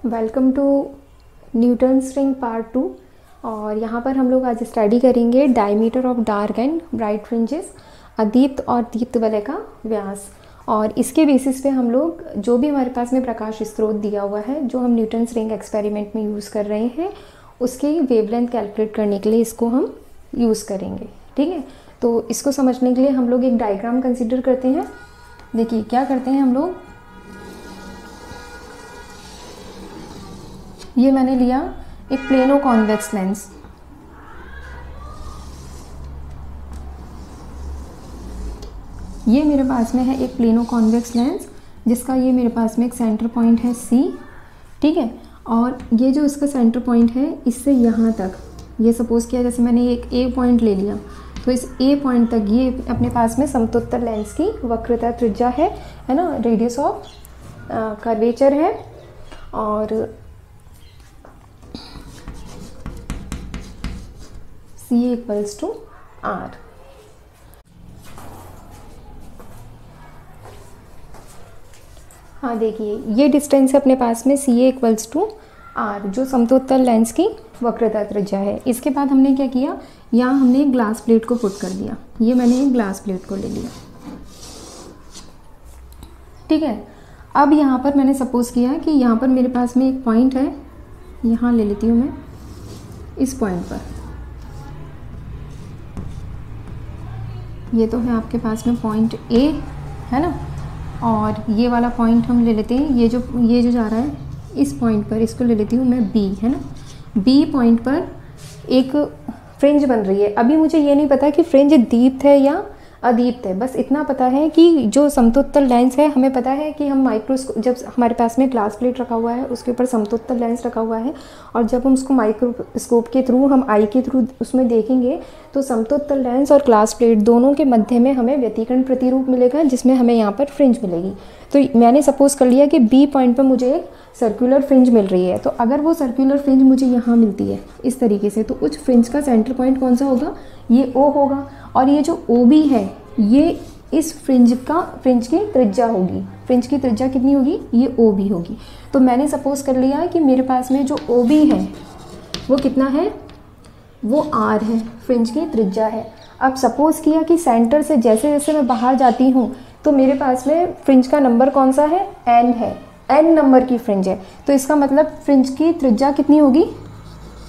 Welcome to Newton's ring part 2। और यहाँ पर हम लोग आज स्टडी करेंगे diameter of dark and bright fringes, अदीप्त और दीप्त वलय का व्यास। और इसके बेसिस पे हम लोग जो भी हमारे पास में प्रकाश स्रोत दिया हुआ है, जो हम न्यूटन्स रिंग एक्सपेरिमेंट में यूज़ कर रहे हैं, उसकी वेवलेंथ कैलकुलेट करने के लिए इसको हम यूज़ करेंगे। ठीक है, तो इसको समझने के लिए हम लोग एक डायग्राम कंसिडर करते हैं। देखिए क्या करते हैं हम लोग, ये मैंने लिया एक प्लेनो कॉन्वेक्स लेंस। ये मेरे पास में है एक प्लेनो कॉन्वेक्स लेंस, जिसका ये मेरे पास में एक सेंटर पॉइंट है C। ठीक है, और ये जो इसका सेंटर पॉइंट है, इससे यहाँ तक, ये सपोज किया जैसे मैंने एक A पॉइंट ले लिया, तो इस A पॉइंट तक ये अपने पास में समतुत्तर लेंस की वक्रता त्रिज्या है ना, रेडियस ऑफ कर्वेचर है। और C इक्वल्स टू R। हाँ देखिए, ये डिस्टेंस है अपने पास में CA इक्वल्स टू R, जो समतुत्तर लेंस की वक्रता त्रिज्या है। इसके बाद हमने क्या किया, यहाँ हमने एक ग्लास प्लेट को पुट कर दिया। ये मैंने एक ग्लास प्लेट को ले लिया। ठीक है, अब यहाँ पर मैंने सपोज किया कि यहाँ पर मेरे पास में एक पॉइंट है, यहाँ ले लेती हूँ मैं, इस पॉइंट पर ये तो है आपके पास में पॉइंट A है ना, और ये वाला पॉइंट हम ले लेते हैं, ये जो जा रहा है इस पॉइंट पर, इसको ले लेती हूँ मैं B है ना। B पॉइंट पर एक फ्रिंज बन रही है। अभी मुझे ये नहीं पता कि फ्रिंज दीप्त है या अदीप्त है, बस इतना पता है कि जो समतुत्तर लेंस है, हमें पता है कि हम माइक्रोस्कोप, जब हमारे पास में ग्लास प्लेट रखा हुआ है, उसके ऊपर समतुत्तर लेंस रखा हुआ है, और जब हम उसको माइक्रोस्कोप के थ्रू, हम आई के थ्रू उसमें देखेंगे, तो समतुत्तर लेंस और ग्लास प्लेट दोनों के मध्य में हमें व्यतिकरण प्रतिरूप मिलेगा, जिसमें हमें यहाँ पर फ्रिंज मिलेगी। तो मैंने सपोज कर लिया कि B पॉइंट पर मुझे एक सर्कुलर फ्रिंज मिल रही है। तो अगर वो सर्कुलर फ्रिंज मुझे यहाँ मिलती है इस तरीके से, तो उस फ्रिंज का सेंटर पॉइंट कौन सा होगा, ये O होगा। और ये जो OB है, ये इस फ्रिंज की त्रिज्या होगी। फ्रिंज की त्रिज्या कितनी होगी, ये OB होगी। तो मैंने सपोज कर लिया कि मेरे पास में जो OB है वो कितना है, वो R है, फ्रिंज की त्रिज्या है। अब सपोज किया कि सेंटर से जैसे जैसे मैं बाहर जाती हूँ, तो मेरे पास में फ्रिंज का नंबर कौन सा है, N है, N नंबर की फ्रिंज है। तो इसका मतलब फ्रिंज की त्रिज्या कितनी होगी,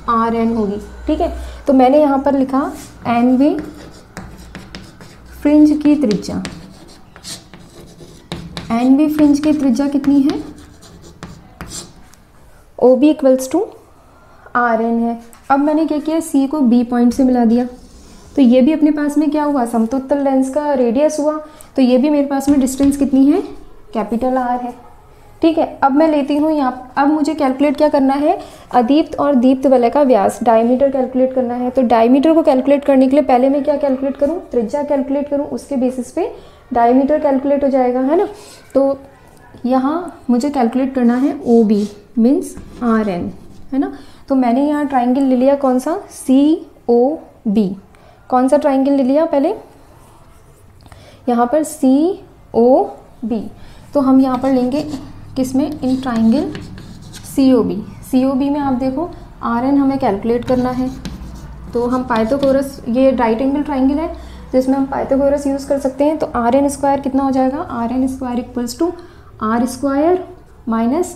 RN होगी। ठीक है, तो मैंने यहाँ पर लिखा NV फ्रिंज की त्रिज्या। NV फ्रिंज की त्रिज्या कितनी है, OB इक्वल्स टू RN है। अब मैंने क्या किया, C को B पॉइंट से मिला दिया, तो ये भी अपने पास में क्या हुआ, समतुत्तर लेंस का रेडियस हुआ। तो ये भी मेरे पास में डिस्टेंस कितनी है, कैपिटल R है। ठीक है, अब मैं लेती हूँ यहाँ, अब मुझे कैलकुलेट क्या करना है, अदीप्त और दीप्त वलय का व्यास, डायमीटर कैलकुलेट करना है। तो डायमीटर को कैलकुलेट करने के लिए पहले मैं क्या कैलकुलेट करूँ, त्रिज्या कैलकुलेट करूँ, उसके बेसिस पे डायमीटर कैलकुलेट हो जाएगा, है ना। तो यहाँ मुझे कैलकुलेट करना है OB मीन्स RN, है ना। तो मैंने यहाँ ट्राइंगल ले लिया, कौन सा, COB। कौन सा ट्राइंगल ले लिया पहले, यहाँ पर COB। तो हम यहाँ पर लेंगे किसमें, इन ट्राइंगल COB। COB में आप देखो RN हमें कैलकुलेट करना है, तो हम पाइथागोरस, ये राइट एंगल ट्राइंगल है जिसमें हम पाइथागोरस यूज़ कर सकते हैं। तो RN स्क्वायर कितना हो जाएगा, RN square equals to R square minus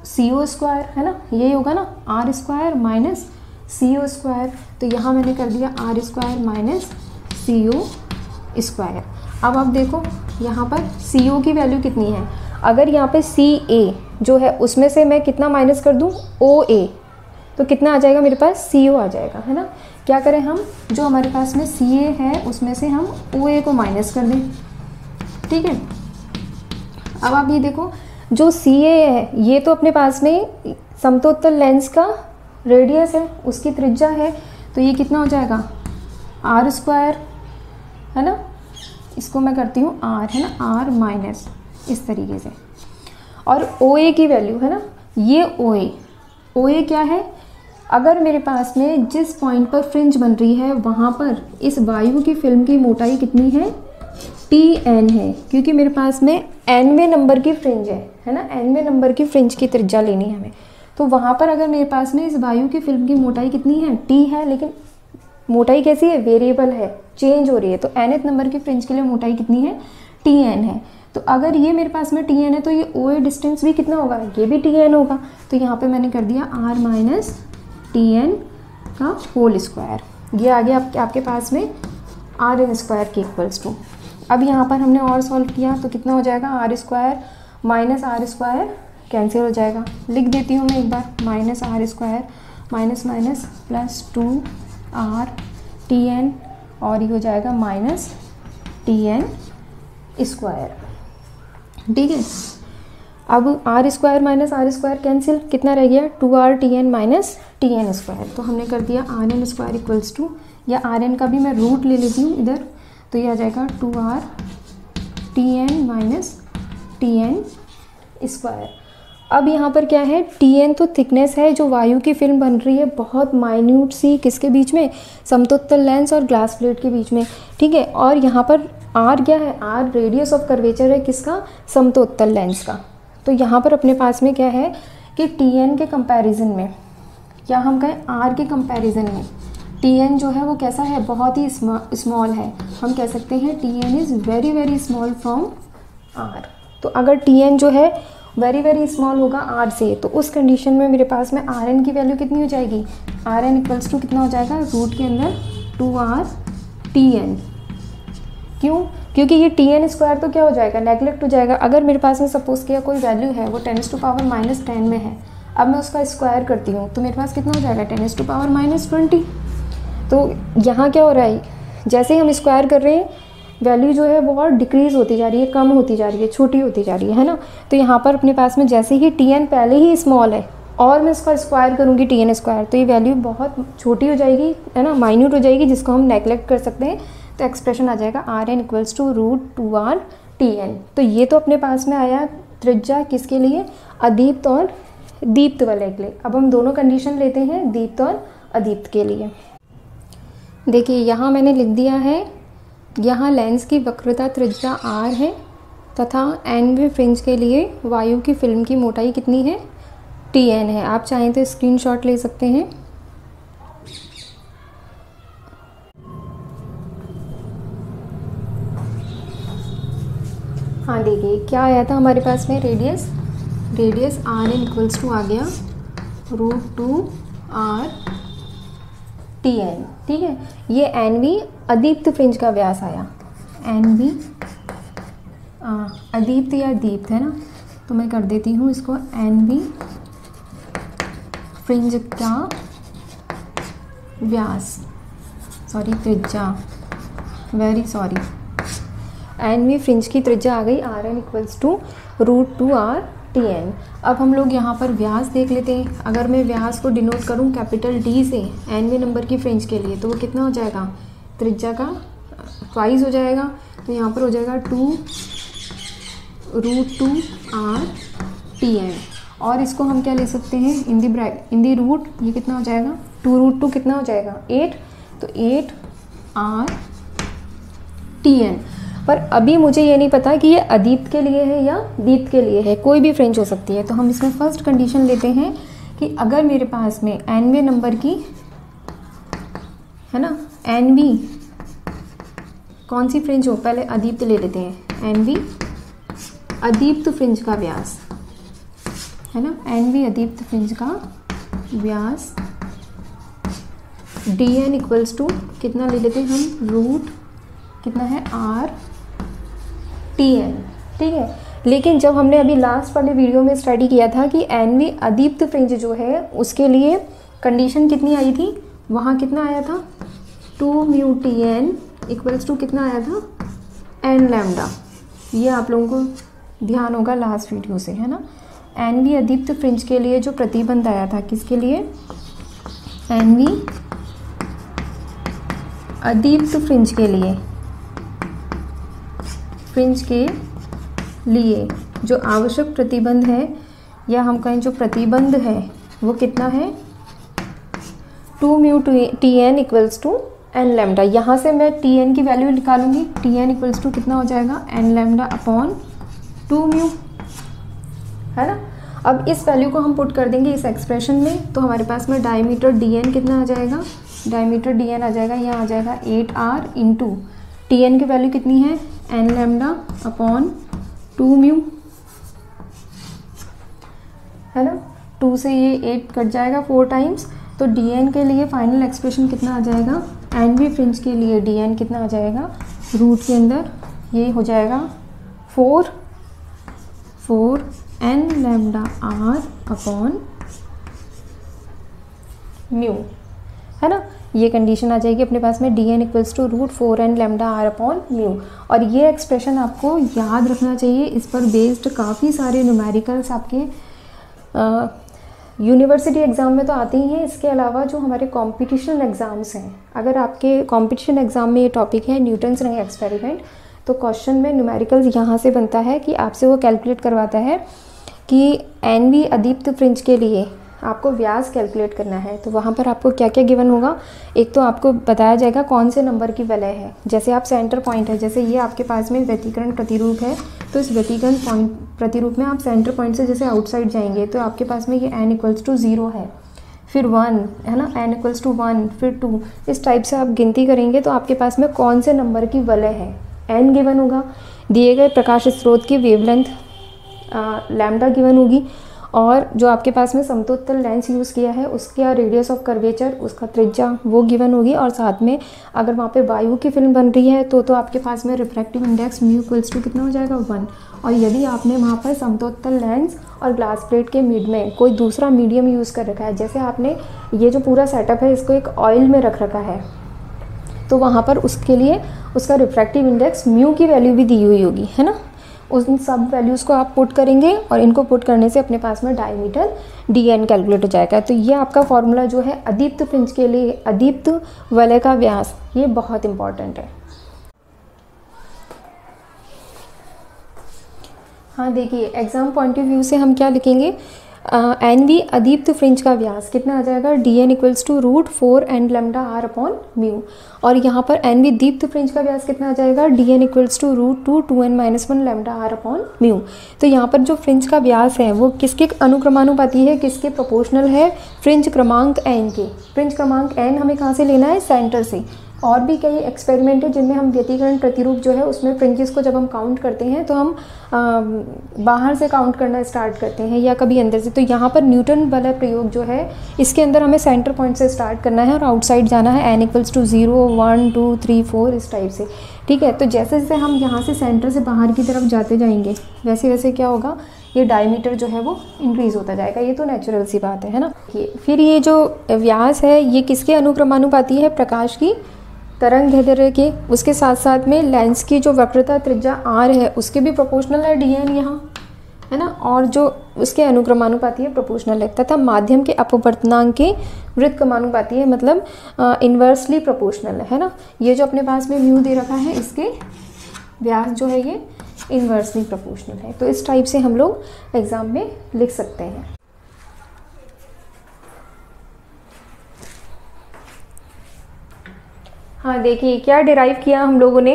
CO square, है ना, यही होगा ना, R square minus CO square. तो यहाँ मैंने कर दिया R square minus CO square. अब आप देखो यहाँ पर CO की वैल्यू कितनी है, अगर यहाँ पे CA जो है उसमें से मैं कितना माइनस कर दूँ, OA, तो कितना आ जाएगा मेरे पास, CO आ जाएगा, है ना। क्या करें हम, जो हमारे पास में CA है उसमें से हम OA को माइनस कर दें। ठीक है, अब आप ये देखो, जो CA है ये तो अपने पास में समतुत्तर लेंस का रेडियस है, उसकी त्रिज्या है। तो ये कितना हो जाएगा, R स्क्वायर, है ना, इसको मैं करती हूँ R, है ना, R माइनस इस तरीके से। और OA की वैल्यू, है ना, ये OA क्या है, अगर मेरे पास में जिस पॉइंट पर फ्रिंज बन रही है वहाँ पर इस वायु की फिल्म की मोटाई कितनी है, टी एन है, क्योंकि मेरे पास में एनवे नंबर की फ्रिंज है ना, एनवे नंबर की फ्रिंज की त्रिज्या लेनी है हमें। तो वहाँ पर अगर मेरे पास में इस वायु की फिल्म की मोटाई कितनी है, टी है, लेकिन मोटाई कैसी है, वेरिएबल है, चेंज हो रही है। तो nth नंबर की फ्रिंज के लिए मोटाई कितनी है, टी एन है। तो अगर ये मेरे पास में टी एन है तो ये ओ ए डिस्टेंस भी कितना होगा, ये भी टी एन होगा। तो यहाँ पे मैंने कर दिया आर माइनस टी एन का होल स्क्वायर, ये आ गया आपके पास में आर एन स्क्वायर के इक्वल्स टू। अब यहाँ पर हमने और सॉल्व किया तो कितना हो जाएगा, R square minus R square cancel हो जाएगा। लिख देती हूँ मैं एक बार, minus R square minus minus plus 2r T N, और ये हो जाएगा माइनस टी एन स्क्वायर। ठीक है, अब R square minus R square cancel, कितना रह गया 2r T N minus T N square. तो हमने कर दिया R N square equals to, या आर एन का भी मैं रूट ले लेती हूँ इधर, तो ये आ जाएगा 2r T N minus T N square. अब यहाँ पर क्या है, टी एन तो थिकनेस है जो वायु की फिल्म बन रही है बहुत माइन्यूट सी, किसके बीच में, समतुत्तल लेंस और ग्लास प्लेट के बीच में। ठीक है, और यहाँ पर आर क्या है, आर रेडियस ऑफ कर्वेचर है किसका, समतुत्तल लेंस का। तो यहाँ पर अपने पास में क्या है कि टी एन के कंपैरिजन में, या हम कहें आर के कंपैरिजन में, टी एन जो है वो कैसा है, बहुत ही स्मॉल है। हम कह सकते हैं T N is very very small from R. तो अगर टी एन जो है वेरी वेरी स्मॉल होगा आर से, तो उस कंडीशन में मेरे पास में आर एन की वैल्यू कितनी हो जाएगी, आर एन इक्वल्स टू कितना हो जाएगा, रूट के अंदर 2r टी एन। क्यों, क्योंकि ये टी एन स्क्वायर तो क्या हो जाएगा, नेगलेक्ट हो जाएगा। अगर मेरे पास में सपोज किया कोई वैल्यू है वो 10⁻⁻10 में है, अब मैं उसका स्क्वायर करती हूँ तो मेरे पास कितना हो जाएगा 10⁻⁻20। तो यहाँ क्या हो रहा है, जैसे ही हम स्क्वायर कर रहे हैं वैल्यू जो है वो और डिक्रीज़ होती जा रही है, कम होती जा रही है, छोटी होती जा रही है ना। तो यहाँ पर अपने पास में जैसे ही टी एन पहले ही स्मॉल है और मैं इसका स्क्वायर करूँगी टी एन स्क्वायर, तो ये वैल्यू बहुत छोटी हो जाएगी, है ना, माइन्यूट हो जाएगी, जिसको हम नेगलेक्ट कर सकते हैं। तो एक्सप्रेशन आ जाएगा R N equals to root 2r T N. तो ये तो अपने पास में आया त्रिज्या किसके लिए, अदीप्त और दीप्त वलय के लिए। अब हम दोनों कंडीशन लेते हैं दीप्त और अदीप्त के लिए। देखिए यहाँ मैंने लिख दिया है, यहाँ लेंस की वक्रता त्रिज्या r है तथा एनवे फ्रिंज के लिए वायु की फिल्म की मोटाई कितनी है, tn है। आप चाहें तो स्क्रीनशॉट ले सकते हैं। हाँ देखिए क्या आया था हमारे पास में, radius R N equals to आ गया रूट 2r टी एन। ठीक है, ये एन वी अदीप्त फ्रिंज का व्यास आया, एन वी अदीप्त या दीप्त है ना, तो मैं कर देती हूँ इसको एन वी फ्रिंज का व्यास, सॉरी त्रिज्या, वेरी सॉरी, एन वी फ्रिंज की त्रिज्या आ गई R N equals to root 2r T N. अब हम लोग यहाँ पर व्यास देख लेते हैं। अगर मैं व्यास को डिनोट करूँ कैपिटल डी से एनवे नंबर की फ्रिंज के लिए, तो वो कितना हो जाएगा, त्रिज्या का ट्वाइस हो जाएगा। तो यहाँ पर हो जाएगा 2 रूट 2r टी एन, और इसको हम क्या ले सकते हैं इन दी रूट, ये कितना हो जाएगा 2 रूट 2 कितना हो जाएगा 8, तो 8r टी एन। पर अभी मुझे ये नहीं पता कि ये अदीप्त के लिए है या दीप्त के लिए है, कोई भी फ्रिंज हो सकती है। तो हम इसमें फर्स्ट कंडीशन लेते हैं कि अगर मेरे पास में एनवे नंबर की, है ना, एनवी कौन सी फ्रिंज हो, पहले अदीप्त ले लेते हैं, एनवी अदीप्त फ्रिंज का व्यास, है ना, एनवी अदीप्त फ्रिंज का व्यास डी एन इक्वल्स टू कितना ले लेते हैं हम, रूट कितना है आर टी एन। ठीक है, लेकिन जब हमने अभी लास्ट वाले वीडियो में स्टडी किया था कि एनवी अदीप्त फ्रिंज जो है उसके लिए कंडीशन कितनी आई थी, वहाँ कितना आया था 2 mu T N equals to कितना आया था एन लैम्डा। ये आप लोगों को ध्यान होगा लास्ट वीडियो से, है ना। एनवी अदीप्त फ्रिंज के लिए जो प्रतिबंध आया था, किसके लिए, एनवी अदीप्त फ्रिंज के लिए, फ्रिंज के लिए जो आवश्यक प्रतिबंध है, या हम कहें जो प्रतिबंध है, वो कितना है 2 mu T N equals to N lambda, यहाँ से मैं टी एन की वैल्यू निकालूंगी, टी एन इक्वल्स टू कितना हो जाएगा एन लेमडा अपॉन 2 म्यू, है ना। अब इस वैल्यू को हम पुट कर देंगे इस एक्सप्रेशन में, तो हमारे पास में डायमीटर डी एन कितना आ जाएगा, डायमीटर डी एन आ जाएगा, यहाँ आ जाएगा 8r इंटू टी एन की वैल्यू कितनी है एन लेमडा अपॉन 2 म्यू, है ना। 2 से ये 8 कट जाएगा 4 टाइम्स, तो डी एन के लिए फाइनल एक्सप्रेशन कितना आ जाएगा, एन वी फ्रिंज के लिए डी एन कितना आ जाएगा, रूट के अंदर ये हो जाएगा 4 N lambda R upon mu, है ना। ये कंडीशन आ जाएगी अपने पास में D N equals to root 4 N lambda R upon mu. और ये एक्सप्रेशन आपको याद रखना चाहिए, इस पर बेस्ड काफ़ी सारे न्यूमेरिकल्स आपके यूनिवर्सिटी एग्ज़ाम में तो आते ही हैं। इसके अलावा जो हमारे कंपटीशन एग्ज़ाम्स हैं, अगर आपके कंपटीशन एग्ज़ाम में ये टॉपिक है न्यूटन्स रिंग एक्सपेरिमेंट, तो क्वेश्चन में न्यूमेरिकल्स यहाँ से बनता है कि आपसे वो कैलकुलेट करवाता है कि एन वी अदीप्त फ्रिंज के लिए आपको व्यास कैलकुलेट करना है। तो वहाँ पर आपको क्या क्या गिवन होगा, एक तो आपको बताया जाएगा कौन से नंबर की वलय है, जैसे आप सेंटर पॉइंट है, जैसे ये आपके पास में व्यतिकरण प्रतिरूप है, तो इस व्यतिकरण पॉइंट प्रतिरूप में आप सेंटर पॉइंट से जैसे आउटसाइड जाएंगे तो आपके पास में ये n इक्वल्स टू 0 है, फिर 1 है ना, n इक्वल्स टू 1, फिर 2, इस टाइप से आप गिनती करेंगे तो आपके पास में कौन से नंबर की वलय है, n गिवन होगा, दिए गए प्रकाश स्रोत की वेवलेंथ लैम्डा गिवन होगी, और जो आपके पास में समतुत्तल लेंस यूज़ किया है उसका रेडियस ऑफ कर्वेचर, उसका त्रिज्या वो गिवन होगी, और साथ में अगर वहाँ पे वायु की फिल्म बन रही है तो आपके पास में refractive index mu equals to कितना हो जाएगा 1। और यदि आपने वहाँ पर समतुत्तल लेंस और ग्लास प्लेट के मिड में कोई दूसरा मीडियम यूज़ कर रखा है, जैसे आपने ये जो पूरा सेटअप है इसको एक ऑयल में रख रखा है, तो वहाँ पर उसके लिए उसका रिफ्रैक्टिव इंडेक्स म्यू की वैल्यू भी दी हुई होगी, है ना। उन सब वैल्यूज़ को आप पुट करेंगे और इनको पुट करने से अपने पास में डायमीटर डी एन कैलकुलेट हो जाएगा। तो ये आपका फॉर्मूला जो है अदीप्त फ्रिंज के लिए, अदीप्त वलय का व्यास, ये बहुत इंपॉर्टेंट है। हाँ देखिए, एग्जाम पॉइंट ऑफ व्यू से हम क्या लिखेंगे, एन वी अदीप्त फ्रिंज का व्यास कितना आ जाएगा, D N equals to root 4 N lambda R upon mu, और यहाँ पर एन वी दीप्त फ्रिंज का व्यास कितना आ जाएगा, D N equals to root 2 N minus 1 lambda R upon mu. तो यहाँ पर जो फ्रिंज का व्यास है वो किसके अनुक्रमानुपाती है, किसके प्रोपोर्शनल है, फ्रिंज क्रमांक एन के। फ्रिंज क्रमांक एन हमें कहाँ से लेना है, सेंटर से। और भी कई एक्सपेरिमेंट है जिनमें हम व्यतिकरण प्रतिरूप जो है उसमें फ्रिंजेस को जब हम काउंट करते हैं तो हम बाहर से काउंट करना स्टार्ट करते हैं या कभी अंदर से। तो यहाँ पर न्यूटन वाला प्रयोग जो है इसके अंदर हमें सेंटर पॉइंट से स्टार्ट करना है और आउटसाइड जाना है n इक्वल्स टू 0, 1, 2, 3, 4 इस टाइप से, ठीक है। तो जैसे जैसे हम यहाँ से सेंटर से बाहर की तरफ जाते जाएंगे वैसे वैसे क्या होगा, ये डायमीटर जो है वो इंक्रीज़ होता जाएगा, ये तो नेचुरल सी बात है ना। फिर ये जो व्यास है ये किसके अनुक्रमानुपाती है, प्रकाश की तरंग दैर्ध्य के, उसके साथ साथ में लेंस की जो वक्रता त्रिज्या r है उसके भी प्रोपोर्शनल है dn यहाँ, है ना, और जो उसके अनुक्रमानुपाती है प्रोपोर्शनल है, तथा माध्यम के अपवर्तनांक के वृत्त क्रमानुपाती है, मतलब इन्वर्सली प्रोपोर्शनल है ना। ये जो अपने पास में म्यू दे रखा है इसके व्यास जो है ये इन्वर्सली प्रोपोर्शनल है। तो इस टाइप से हम लोग एग्जाम में लिख सकते हैं। हाँ देखिए, क्या डिराइव किया हम लोगों ने,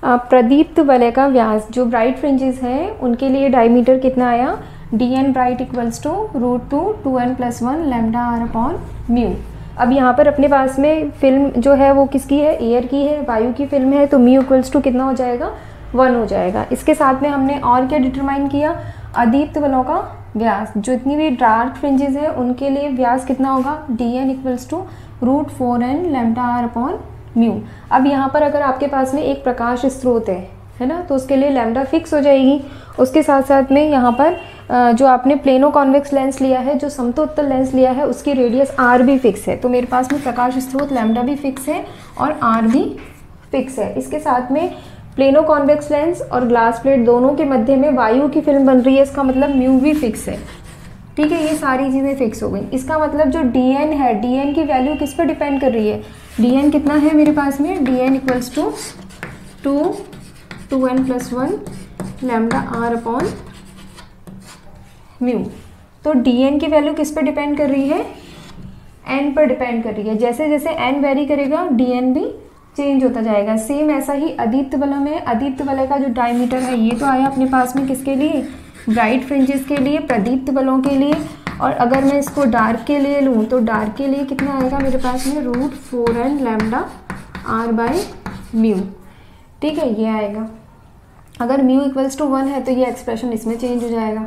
प्रदीप्त वलय का व्यास, जो ब्राइट फ्रिंजेस हैं उनके लिए डायमीटर कितना आया, D N bright equals to root 2 N plus 1 lambda R upon mu. अब यहाँ पर अपने पास में फिल्म जो है वो किसकी है, एयर की है, वायु की फिल्म है, तो म्यू इक्वल्स टू कितना हो जाएगा, 1 हो जाएगा। इसके साथ में हमने और क्या डिटरमाइन किया, अदीप्त वलयों का व्यास, जो इतनी भी डार्क फ्रिंजेस हैं उनके लिए व्यास कितना होगा, D N equals to root 4 N lambda R upon mu. अब यहाँ पर अगर आपके पास में एक प्रकाश स्रोत है ना, तो उसके लिए लैम्डा फिक्स हो जाएगी। उसके साथ साथ में यहाँ पर जो आपने प्लेनो कॉन्वेक्स लेंस लिया है, जो समतोत्तल लेंस लिया है, उसकी रेडियस r भी फिक्स है। तो मेरे पास में प्रकाश स्रोत लैम्डा भी फिक्स है और r भी फिक्स है। इसके साथ में प्लेनो कॉन्वेक्स लेंस और ग्लास प्लेट दोनों के मध्य में वायु की फिल्म बन रही है, इसका मतलब म्यू भी फिक्स है, ठीक है। ये सारी चीज़ें फिक्स हो गई। इसका मतलब जो dn है, dn की वैल्यू किस पर डिपेंड कर रही है, dn कितना है मेरे पास में, dn equals to 2n plus 1 lambda R upon mu. तो dn की वैल्यू किस पर डिपेंड कर रही है एन पर डिपेंड कर रही है। जैसे जैसे एन वेरी करेगा dn भी चेंज होता जाएगा। सेम ऐसा ही अदीप्त वलय में, अदीप्त वलय का जो डायमीटर है ये तो आया अपने पास में किसके लिए, ब्राइट फ्रिंजेस के लिए, प्रदीप्त वलों के लिए। और अगर मैं इसको डार्क के लिए लूँ तो डार्क के लिए कितना आएगा मेरे पास में, √4n लैम्डा r/μ। ठीक है, ये आएगा। अगर μ = 1 है तो ये एक्सप्रेशन इसमें चेंज हो जाएगा,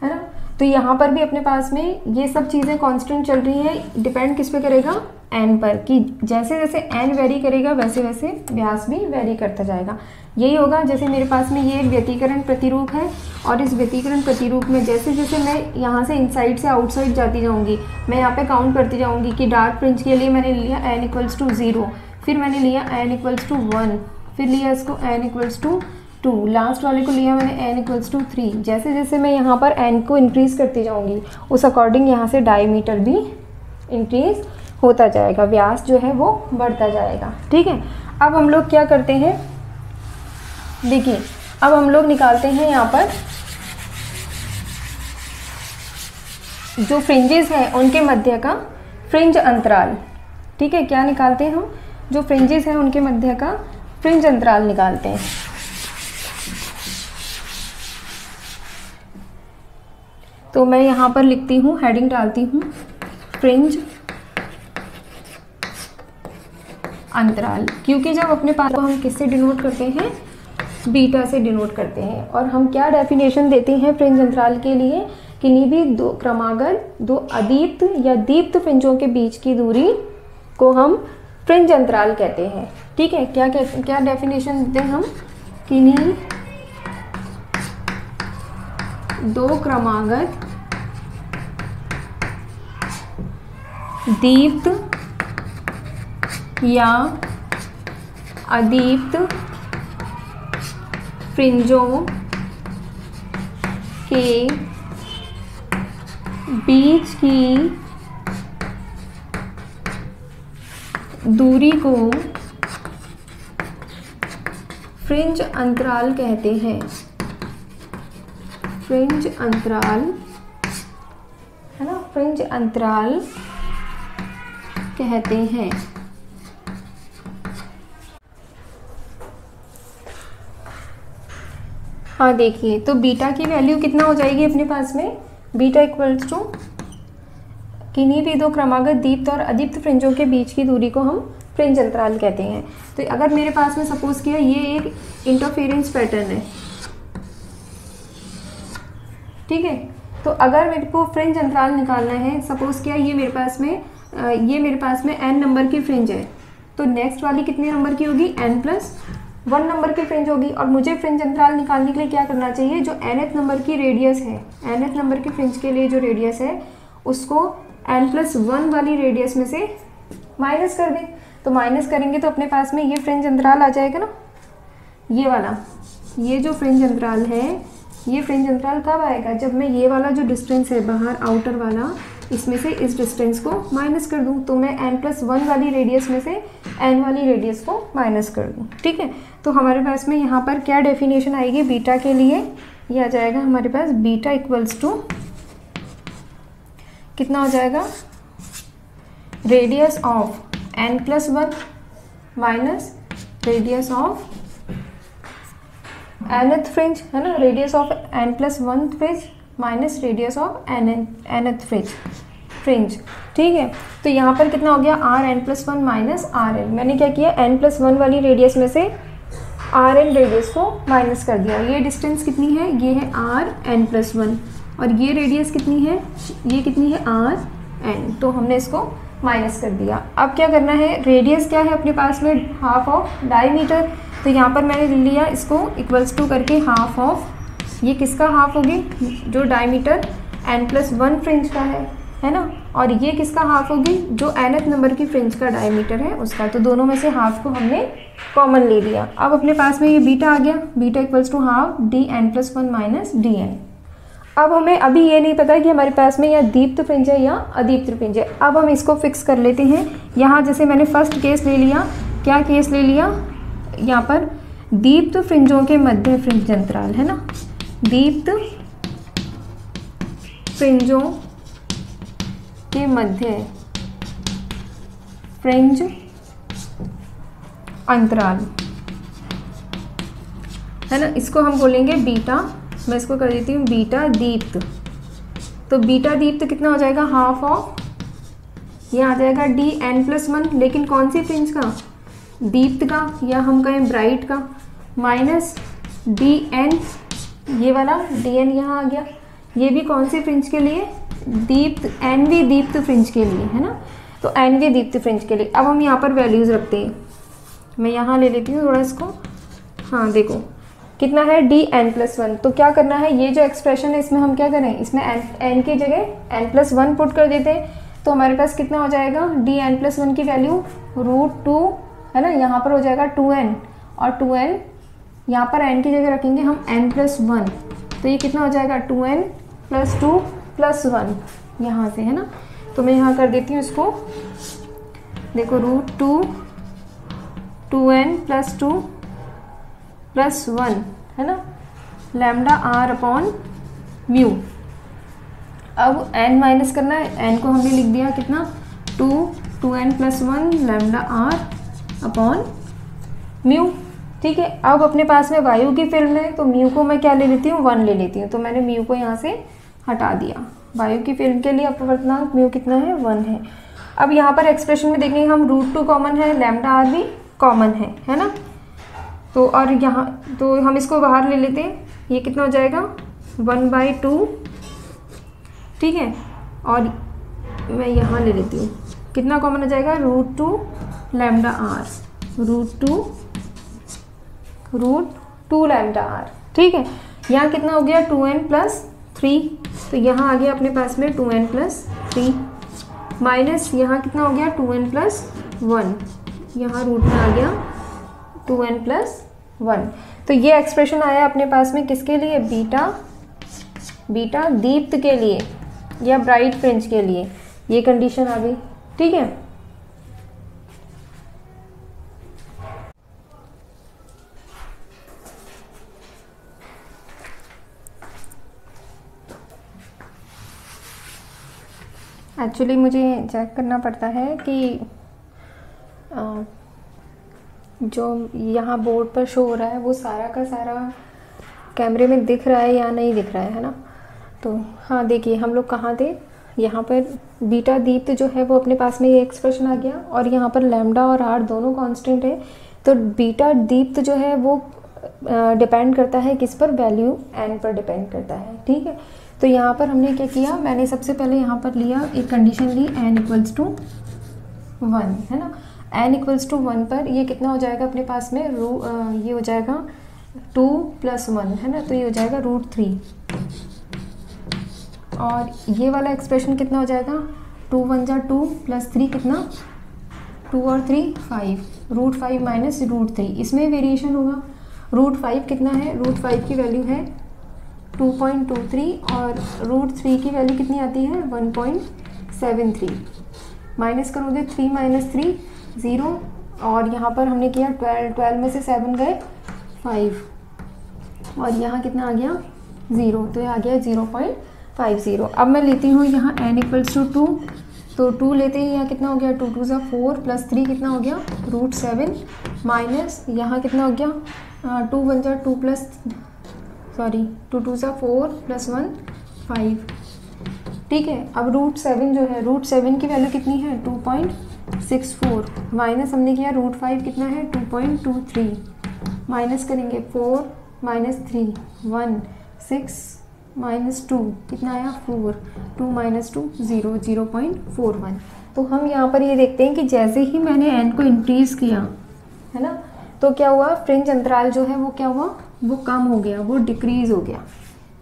है ना। तो यहाँ पर भी अपने पास में ये सब चीज़ें कांस्टेंट चल रही हैं, डिपेंड किस पे करेगा, n पर, कि जैसे जैसे n वेरी करेगा वैसे वैसे व्यास भी वेरी करता जाएगा। यही होगा, जैसे मेरे पास में ये एक व्यतिकरण प्रतिरूप है और इस व्यतिकरण प्रतिरूप में जैसे जैसे मैं यहाँ से इनसाइड से आउटसाइड जाती जाऊँगी, मैं यहाँ पे काउंट करती जाऊँगी कि डार्क फ्रिंज के लिए मैंने लिया n = 0, फिर मैंने लिया n = 1, फिर लिया इसको n = 2, लास्ट वाले को लिया मैंने n = 3। जैसे जैसे मैं यहाँ पर n को इंक्रीज़ करती जाऊँगी उस अकॉर्डिंग यहाँ से डायमीटर भी इंक्रीज़ होता जाएगा, व्यास जो है वो बढ़ता जाएगा। ठीक है, अब हम लोग क्या करते हैं, देखिए अब हम लोग निकालते हैं यहाँ पर जो फ्रिंजेस हैं उनके मध्य का फ्रिंज अंतराल। ठीक है, क्या निकालते हैं हम, जो फ्रिंजेस हैं उनके मध्य का फ्रिंज अंतराल निकालते हैं। तो मैं यहाँ पर लिखती हूँ, हेडिंग डालती हूँ, फ्रिंज अंतराल, क्योंकि जब अपने पास को हम किससे डिनोट करते हैं, बीटा से डिनोट करते हैं। और हम क्या डेफिनेशन देते हैं फ्रिंज अंतराल के लिए, किन्हीं भी दो क्रमागत, दो अदीप्त या दीप्त फ्रिंजों के बीच की दूरी को हम फ्रिंज अंतराल कहते हैं। ठीक है, क्या डेफिनेशन देते हैं हम, किन्हीं दो क्रमागत दीप्त या अदीप्त फ्रिंजों के बीच की दूरी को फ्रिंज अंतराल कहते हैं। फ्रिंज अंतराल, है ना, फ्रिंज अंतराल कहते हैं। हाँ देखिए, तो बीटा की वैल्यू कितना हो जाएगी अपने पास में, बीटा = किन्हीं भी दो क्रमागत दीप्त और अदीप्त फ्रिंजों के बीच की दूरी को हम फ्रिंज अंतराल कहते हैं। तो अगर मेरे पास में सपोज किया ये एक इंटरफेरेंस पैटर्न है, ठीक है, तो अगर मेरे को फ्रिंज अंतराल निकालना है, सपोज किया ये मेरे पास में n नंबर की फ्रिंज है, तो नेक्स्ट वाली कितने नंबर की होगी, n+1 नंबर की फ्रिंज होगी। और मुझे फ्रिंज अंतराल निकालने के लिए क्या करना चाहिए, जो nth नंबर की रेडियस है, nth नंबर की फ्रिंज के लिए जो रेडियस है उसको n+1 वाली रेडियस में से माइनस कर दें। तो माइनस करेंगे तो अपने पास में ये फ्रिंज अंतराल आ जाएगा ना, ये वाला, ये जो फ्रिंज अंतराल है, ये फ्रिंज अंतराल कब आएगा, जब मैं ये वाला जो डिस्टेंस है बाहर आउटर वाला, इसमें से इस डिस्टेंस को माइनस कर दूं, तो मैं n+1 वाली रेडियस में से n वाली रेडियस को माइनस कर दूं। ठीक है, तो हमारे पास में यहाँ पर क्या डेफिनेशन आएगी बीटा के लिए, ये आ जाएगा हमारे पास बीटा = कितना हो जाएगा, radius of n+1 minus radius of nth fringe, है ना, radius of n+1 fringe minus radius of nth fringe. ठीक है, तो यहाँ पर कितना हो गया, rn+1 माइनस rn, मैंने क्या किया, n+1 वाली रेडियस में से rn रेडियस को माइनस कर दिया। ये डिस्टेंस कितनी है, ये है rn+1, और ये रेडियस कितनी है, ये कितनी है, rn, तो हमने इसको माइनस कर दिया। अब क्या करना है, रेडियस क्या है अपने पास में, हाफ ऑफ डायमीटर, तो यहाँ पर मैंने लिया इसको = करके हाफ ऑफ, ये किसका हाफ होगी, जो डायमीटर n+1 फ्रिंज का है ना, और ये किसका हाफ होगी, जो nth नंबर की फ्रिंज का डायमीटर है उसका, तो दोनों में से हाफ को हमने कॉमन ले लिया। अब अपने पास में ये बीटा आ गया, beta = half dn+1 minus dn। अब हमें अभी ये नहीं पता कि हमारे पास में या दीप्त फ्रिंज है या अदीप्त फ्रिंज है। अब हम इसको फिक्स कर लेते हैं। यहाँ जैसे मैंने फर्स्ट केस ले लिया, क्या केस ले लिया, यहाँ पर दीप्त फ्रिंजों के मध्य फ्रिंज अंतराल, है ना, दीप्त फ्रिंजों के मध्य फ्रिंज अंतराल, है ना, इसको हम बोलेंगे बीटा। मैं इसको कर देती हूँ बीटा दीप्त। तो बीटा दीप्त कितना हो जाएगा, हाफ ऑफ, ये आ जाएगा dn+1, लेकिन कौन सी फ्रिंज का, दीप्त का या हम कहें ब्राइट का, माइनस dn, ये वाला dn यहाँ आ गया, ये भी कौन सी फ्रिंज के लिए, दीप्त, एनवी दीप्त फ्रिंज के लिए, है ना। तो एनवी दीप्त फ्रिंज के लिए अब हम यहाँ पर वैल्यूज़ रखते हैं। मैं यहाँ ले लेती हूँ थोड़ा इसको, हाँ देखो कितना है dn+1। तो क्या करना है, ये जो एक्सप्रेशन है इसमें हम क्या करें, इसमें n की जगह n+1 पुट कर देते हैं। तो हमारे पास कितना हो जाएगा, dn+1 की वैल्यू √2, है ना, यहाँ पर हो जाएगा 2n, और 2n यहाँ पर n की जगह रखेंगे हम n+1, तो ये कितना हो जाएगा 2n+2+1 यहाँ से, है ना। तो मैं यहाँ कर देती हूँ इसको, देखो √2 2n+2+1, है ना, λr/μ। अब n माइनस करना है, n को हमने लिख दिया कितना, 2n+1 λr/μ। ठीक है, अब अपने पास में वायु की फिल्म है, तो म्यू को मैं क्या ले लेती हूँ, 1 ले लेती हूँ। तो मैंने म्यू को यहाँ से हटा दिया। वायु की फिल्म के लिए अपवर्तनांक म्यू कितना है, 1 है। अब यहाँ पर एक्सप्रेशन में देखेंगे हम √2 कॉमन है, λr भी कॉमन है ना। तो और यहाँ तो हम इसको बाहर ले लेते हैं, ये कितना हो जाएगा 1/2, ठीक है। और मैं यहाँ ले लेती हूँ, कितना कॉमन हो जाएगा, √2 λr, √2 λr, ठीक है। यहाँ कितना हो गया 2n+3, तो यहाँ आ गया अपने पास में 2n+3, माइनस यहाँ कितना हो गया 2n+1, यहाँ रूट में आ गया 2n+1। तो ये एक्सप्रेशन आया अपने पास में किसके लिए, बीटा दीप्त के लिए या ब्राइट फ्रिंज के लिए, ये कंडीशन आ गई, ठीक है। एक्चुअली मुझे चेक करना पड़ता है कि जो यहाँ बोर्ड पर शो हो रहा है वो सारा का सारा कैमरे में दिख रहा है या नहीं दिख रहा है ना। तो हाँ देखिए, हम लोग कहाँ थे, यहाँ पर बीटा दीप्त जो है वो अपने पास में ये एक्सप्रेशन आ गया, और यहाँ पर लैम्डा और आर दोनों कांस्टेंट है। तो बीटा दीप्त जो है वो डिपेंड करता है किस पर, वैल्यू n पर डिपेंड करता है, ठीक है। तो यहाँ पर हमने क्या किया, मैंने सबसे पहले यहाँ पर लिया एक कंडीशन ली n = 1, है ना। n = 1 पर ये कितना हो जाएगा अपने पास में, ये हो जाएगा 2+1, है ना, तो ये हो जाएगा √3। और ये वाला एक्सप्रेशन कितना हो जाएगा, 2 × 1 = 2 + 3 कितना, 2 और 3 5, √5 माइनस √3, इसमें वेरिएशन होगा। √5 कितना है, √5 की वैल्यू है 2.23, और √3 की वैल्यू कितनी आती है 1.73। माइनस करोगे 3 - 3 0, और यहाँ पर हमने किया 12 में से 7 गए 5, और यहाँ कितना आ गया 0, तो ये आ गया 0.50। अब मैं लेती हूँ यहाँ n = 2, तो 2 लेते हैं, यहाँ कितना हो गया 2 × 2 = 4 + 3 कितना हो गया √7, माइनस यहाँ कितना हो गया 2 × 1 = 2 + 2 × 2 = 4 + 1 5, ठीक है। अब √7 जो है, √7 की वैल्यू कितनी है 2.64, माइनस हमने किया √5 कितना है 2.23, माइनस करेंगे 4 - 3 1 6 - 2 कितना आया 4, 2 - 2 0, 0.41। तो हम यहाँ पर ये देखते हैं कि जैसे ही मैंने n को इंक्रीज़ किया, है ना, तो क्या हुआ, फ्रिंज अंतराल जो है वो क्या हुआ, वो कम हो गया, वो डिक्रीज़ हो गया।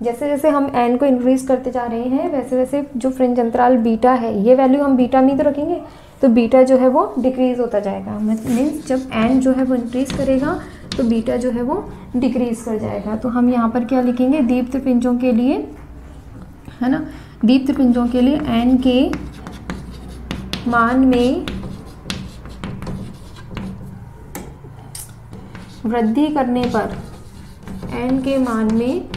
जैसे जैसे हम n को इंक्रीज़ करते जा रहे हैं, वैसे वैसे जो फ्रिंज अंतराल बीटा है, ये वैल्यू हम बीटा में तो रखेंगे, तो बीटा जो है वो डिक्रीज़ होता जाएगा। मीन्स जब n जो है वो इंक्रीज़ करेगा तो बीटा जो है वो डिक्रीज़ कर जाएगा। तो हम यहाँ पर क्या लिखेंगे, दीप्त फ्रिंजों के लिए, है ना, दीप्त फ्रिंजों के लिए n के मान में वृद्धि करने पर, n के मान में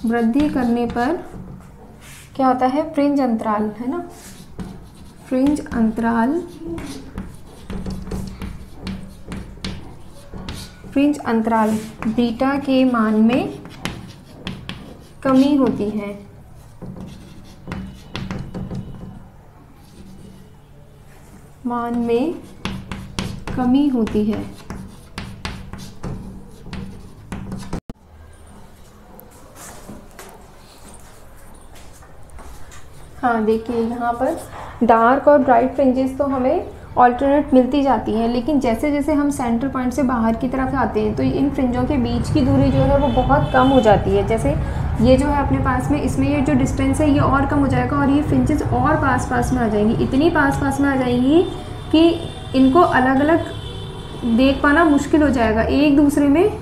वृद्धि करने पर क्या होता है, फ्रिंज अंतराल, है ना, फ्रिंज अंतराल फ्रिंज अंतराल बीटा के मान में कमी होती है। मान में कमी होती है। हाँ देखिए यहाँ पर डार्क और ब्राइट फ्रिंजेस तो हमें ऑल्टरनेट मिलती जाती हैं, लेकिन जैसे जैसे हम सेंटर पॉइंट से बाहर की तरफ आते हैं तो इन फ्रिंजों के बीच की दूरी जो है वो बहुत कम हो जाती है। जैसे ये जो है अपने पास में, इसमें ये जो डिस्टेंस है ये और कम हो जाएगा और ये फ्रिंजेस और पास पास में आ जाएंगी, इतनी पास पास में आ जाएंगी कि इनको अलग अलग देख पाना मुश्किल हो जाएगा, एक दूसरे में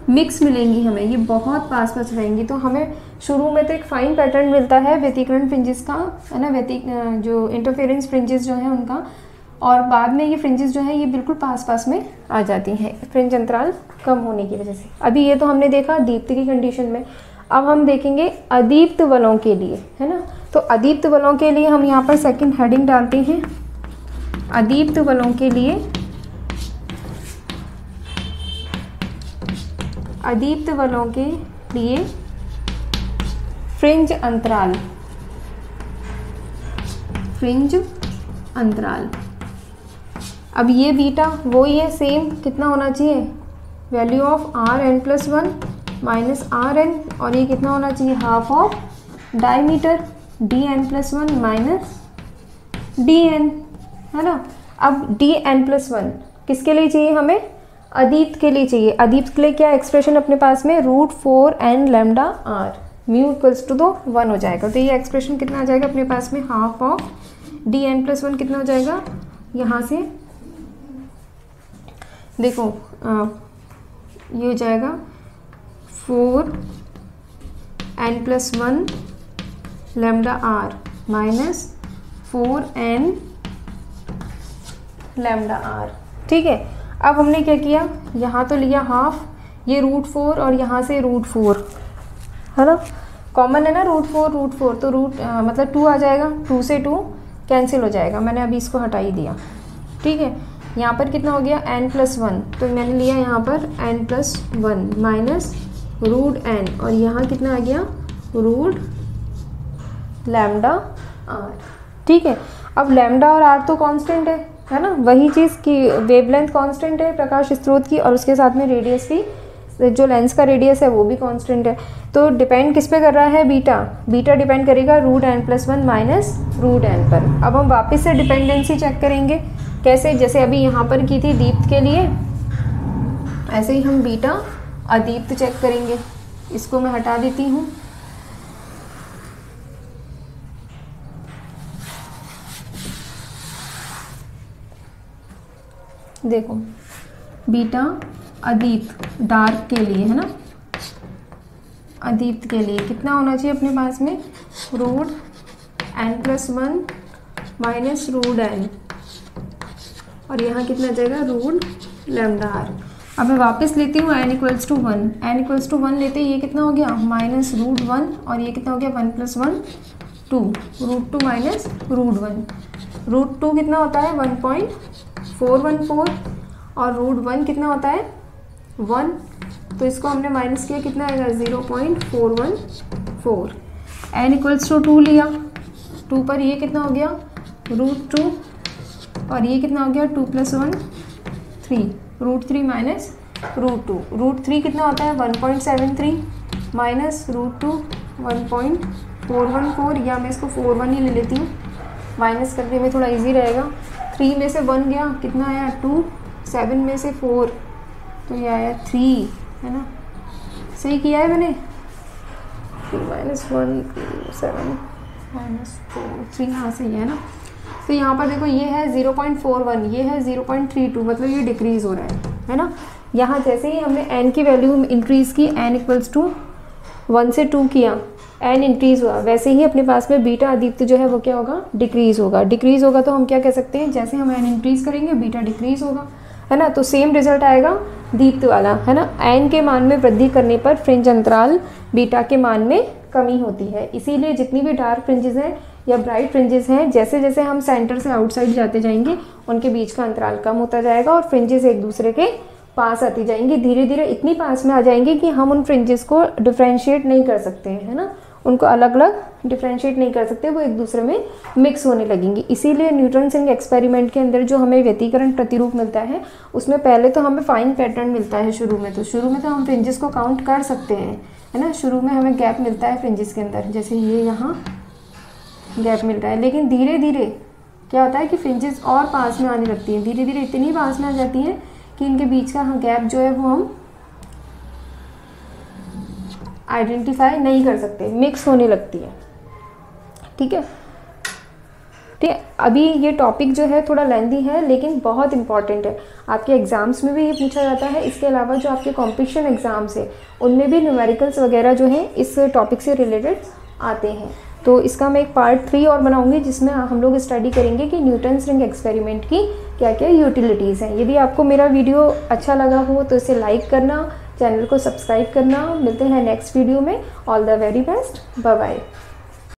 मिक्स मिलेंगी हमें, ये बहुत पास पास रहेंगी। तो हमें शुरू में तो एक फाइन पैटर्न मिलता है व्यतिकरण फ्रिंजेस का, है ना, जो इंटरफेरेंस फ्रिंजेस जो है उनका, और बाद में ये फ्रिंजेस जो है ये बिल्कुल पास पास में आ जाती हैं फ्रिंज अंतराल कम होने की वजह से। अभी ये तो हमने देखा दीप्त की कंडीशन में। अब हम देखेंगे अदीप्त बलों के लिए, है ना। तो अदीप्त बलों के लिए हम यहाँ पर सेकंड हेडिंग डालते हैं, अदीप्त बलों के लिए, अदीप्त बलों के लिए फ्रिंज अंतराल, फ्रिंज अंतराल। अब ये बीटा वो ही है, सेम कितना होना चाहिए, value of Rn+1 minus Rn, और ये कितना होना चाहिए, half of diameter Dn+1 minus Dn, है ना। अब Dn+1 किसके लिए चाहिए, हमें अदीप्त के लिए चाहिए। अदीप्त के लिए क्या एक्सप्रेशन अपने पास में, √4n lambda r, mu equals to तो 1 हो जाएगा। तो ये एक्सप्रेशन कितना आ जाएगा अपने पास में, हाफ ऑफ Dn+1 कितना हो जाएगा, यहाँ से देखो ये हो जाएगा 4n+1 lambda r minus 4n lambda r, ठीक है। अब हमने क्या किया, यहाँ तो लिया हाफ, ये √4 और यहाँ से √4, है ना, कॉमन है ना, √4 तो मतलब 2 आ जाएगा, 2 से 2 कैंसिल हो जाएगा, मैंने अभी इसको हटा ही दिया, ठीक है। यहाँ पर कितना हो गया, n+1, तो मैंने लिया यहाँ पर n+1 माइनस √n, और यहाँ कितना आ गया, √λ r, ठीक है। अब लैम्डा और r तो कांस्टेंट है ना, वही चीज़ की वेवलेंथ कांस्टेंट है प्रकाश स्रोत की, और उसके साथ में रेडियस भी, जो लेंस का रेडियस है वो भी कांस्टेंट है। तो डिपेंड किस पे कर रहा है, बीटा डिपेंड करेगा √n+1 माइनस √n पर। अब हम वापस से डिपेंडेंसी चेक करेंगे, कैसे, जैसे अभी यहाँ पर की थी दीप्त के लिए, ऐसे ही हम बीटा अदीप्त चेक करेंगे। इसको मैं हटा देती हूँ, देखो बीटा अदीप्त डार्क के लिए, है ना, अदीप्त के लिए कितना होना चाहिए अपने पास में, √n+1 माइनस √n, और यहाँ कितना जाएगा, √λr। अब मैं वापस लेती हूँ n = 1, n = 1 लेते ये कितना हो गया, माइनस √1, और ये कितना हो गया, 1+1 2, √2 माइनस √1, √2 कितना होता है, 1.414, और √1 कितना होता है, 1, तो इसको हमने माइनस किया, कितना आएगा, 0.414। n = 2 लिया, 2 पर ये कितना हो गया, √2, और ये कितना हो गया, 2 + 1 3, √3 माइनस √2, √3 कितना होता है, 1.73 माइनस √2 1.414, या मैं इसको 41 ही ले लेती हूँ, माइनस करने में थोड़ा इजी रहेगा। 3 में से 1 गया, कितना आया, 2, 7 में से 4, तो ये आया 3, है ना, सही किया है मैंने, 3 - 1 7 - 4 3, हाँ सही है ना। तो यहाँ पर देखो ये है 0.41, ये है 0.32, मतलब ये डिक्रीज़ हो रहा है ना। यहाँ जैसे ही हमने n की वैल्यू इंक्रीज़ की, n = 1 से 2 किया, n इंक्रीज़ हुआ, वैसे ही अपने पास में बीटा अदीप्त जो है वो क्या होगा, डिक्रीज़ होगा। डिक्रीज़ होगा तो हम क्या कह सकते हैं, जैसे हम n इंक्रीज़ करेंगे बीटा डिक्रीज़ होगा, है ना। तो सेम रिजल्ट आएगा दीप्त वाला, है ना। n के मान में वृद्धि करने पर फ्रिंज अंतराल बीटा के मान में कमी होती है। इसीलिए जितनी भी डार्क फ्रिंजेस हैं या ब्राइट फ्रिंजेस हैं, जैसे जैसे हम सेंटर से आउटसाइड जाते जाएंगे उनके बीच का अंतराल कम होता जाएगा और फ्रिंजेस एक दूसरे के पास आती जाएंगी, धीरे धीरे इतनी पास में आ जाएंगी कि हम उन फ्रिंजेस को डिफ्रेंशिएट नहीं कर सकते हैं, है ना, उनको अलग अलग डिफ्रेंशिएट नहीं कर सकते, वो एक दूसरे में मिक्स होने लगेंगी। इसीलिए न्यूटन्स रिंग एक्सपेरिमेंट के अंदर जो हमें व्यतिकरण प्रतिरूप मिलता है उसमें पहले तो हमें फाइन पैटर्न मिलता है शुरू में, तो शुरू में तो हम फ्रिंजेस को काउंट कर सकते हैं, है ना, शुरू में हमें गैप मिलता है फ्रिंजेस के अंदर, जैसे ये यहाँ गैप मिल रहा है। लेकिन धीरे धीरे क्या होता है कि फ्रिंजेस और पास में आने लगती हैं, धीरे धीरे इतनी पास में आ जाती हैं कि इनके बीच का गैप जो है वो हम आइडेंटिफाई नहीं कर सकते, मिक्स होने लगती है। ठीक है, ठीक है। अभी ये टॉपिक जो है थोड़ा लेंदी है लेकिन बहुत इंपॉर्टेंट है, आपके एग्जाम्स में भी ये पूछा जाता है। इसके अलावा जो आपके कॉम्पिटिशन एग्जाम्स है उनमें भी न्यूमेरिकल्स वगैरह जो है इस टॉपिक से रिलेटेड आते हैं। तो इसका मैं एक पार्ट 3 और बनाऊंगी जिसमें हम लोग स्टडी करेंगे कि न्यूटन्स रिंग एक्सपेरिमेंट की क्या क्या यूटिलिटीज़ हैं। यदि आपको मेरा वीडियो अच्छा लगा हो तो इसे लाइक करना, चैनल को सब्सक्राइब करना। मिलते हैं नेक्स्ट वीडियो में। All the very best, bye bye.